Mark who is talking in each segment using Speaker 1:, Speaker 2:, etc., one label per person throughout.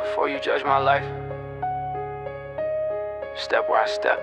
Speaker 1: Before you judge my life, step where I step.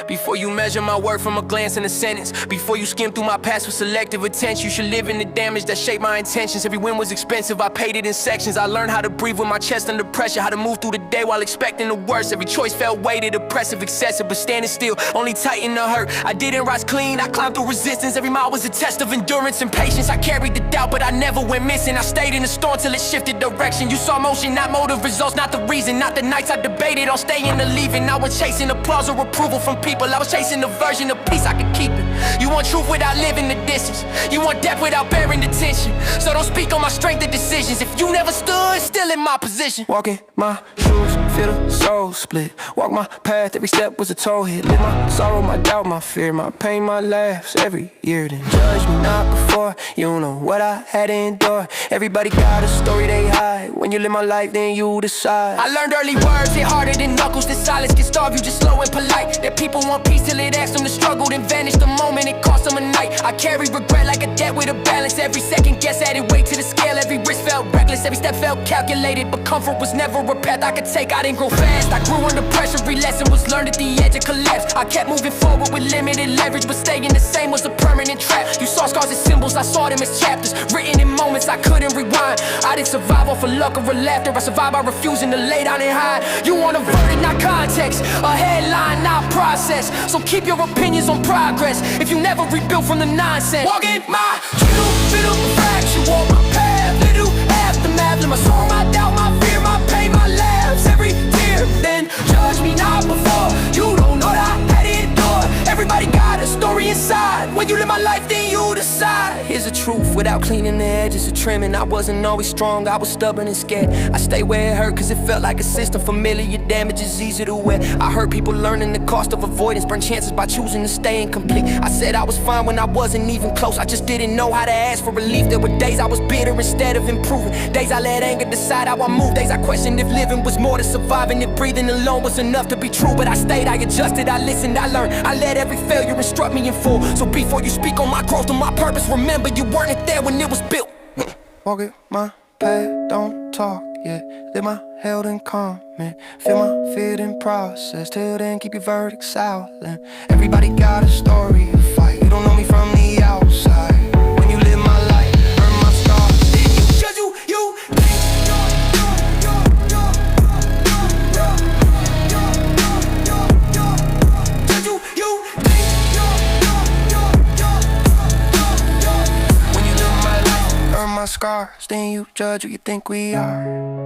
Speaker 2: Before you measure my worth from a glance and a sentence, before you skim through my past with selective attention, you should live in the damage that shaped my intentions. Every win was expensive, I paid it in sections. I learned how to breathe with my chest under pressure, how to move through the day while expecting the worst. Every choice felt weighted, oppressive, excessive, but standing still only tightened the hurt. I didn't rise clean, I climbed through resistance. Every mile was a test of endurance and patience. I carried the doubt, but I never went missing. I stayed in the storm till it shifted direction. You saw motion, not motive, results, not the reason. Not the nights I debated on staying or leaving. I was chasing applause or approval from people. I was chasing a version of peace I could keep it. You want truth without living the distance. You want depth without bearing the tension. So don't speak on my strength of decisions if you never stood still in my position. Walking my shoes, feel the soul split. Walk my path, every step was a toe hit. Live my sorrow, my doubt, my fear, my pain, my laughs every year. Then judge me not before you know what I had to endure. Everybody got a story they hide. When you live my life, then you decide. I learned early words hit harder than knuckles. That silence can starve you just slow and polite. That people want peace till it asks them to struggle, then vanish the moment it costs them a night. I carry regret like a debt with a balance. Every second guess added weight to the scale. Every risk felt reckless, every step felt calculated. But comfort was never a path I could take. I didn't grow fast, I grew under pressure. Every lesson was learned at the edge of collapse. I kept moving forward with limited leverage, but staying the same was a permanent trap. You saw scars as symbols, I saw them as chapters, written in moments I couldn't rewind. I didn't survive off of luck or laughter, I survived by refusing to lay down and hide. You want a verdict, not context, a headline, not process. So keep your opinions on progress if you never rebuild from the nonsense. Walking my truth, little fraction, walk my path, little aftermath. Let my sorrow, my doubt, my fear, my pain, my laughs, every tear. Then judge me not before you don't know that I had to endure. Everybody got a story inside. When you live my life, then you decide. Here's the truth, without cleaning the edges of trimming. I wasn't always strong, I was stubborn and scared. I stayed where it hurt cause it felt like a system familiar. Damage is easy to wear. I heard people learning the cost of avoidance, burn chances by choosing to stay incomplete. I said I was fine when I wasn't even close. I just didn't know how to ask for relief. There were days I was bitter instead of improving. Days I let anger decide how I moved. Days I questioned if living was more than surviving, if breathing alone was enough to be true. But I stayed, I adjusted, I listened, I learned. I let every failure instruct me in full. So before you speak on my growth and my purpose, remember you weren't there when it was built. Walk it my path, don't talk yet. Live my held in comment. Feel my fear in process. Till then, keep your verdict silent. Everybody got a story to fight. You don't know me from the outside. When you live my life, earn my scars, then you judge you. When you live my life, earn my scars, then you judge who you think we are.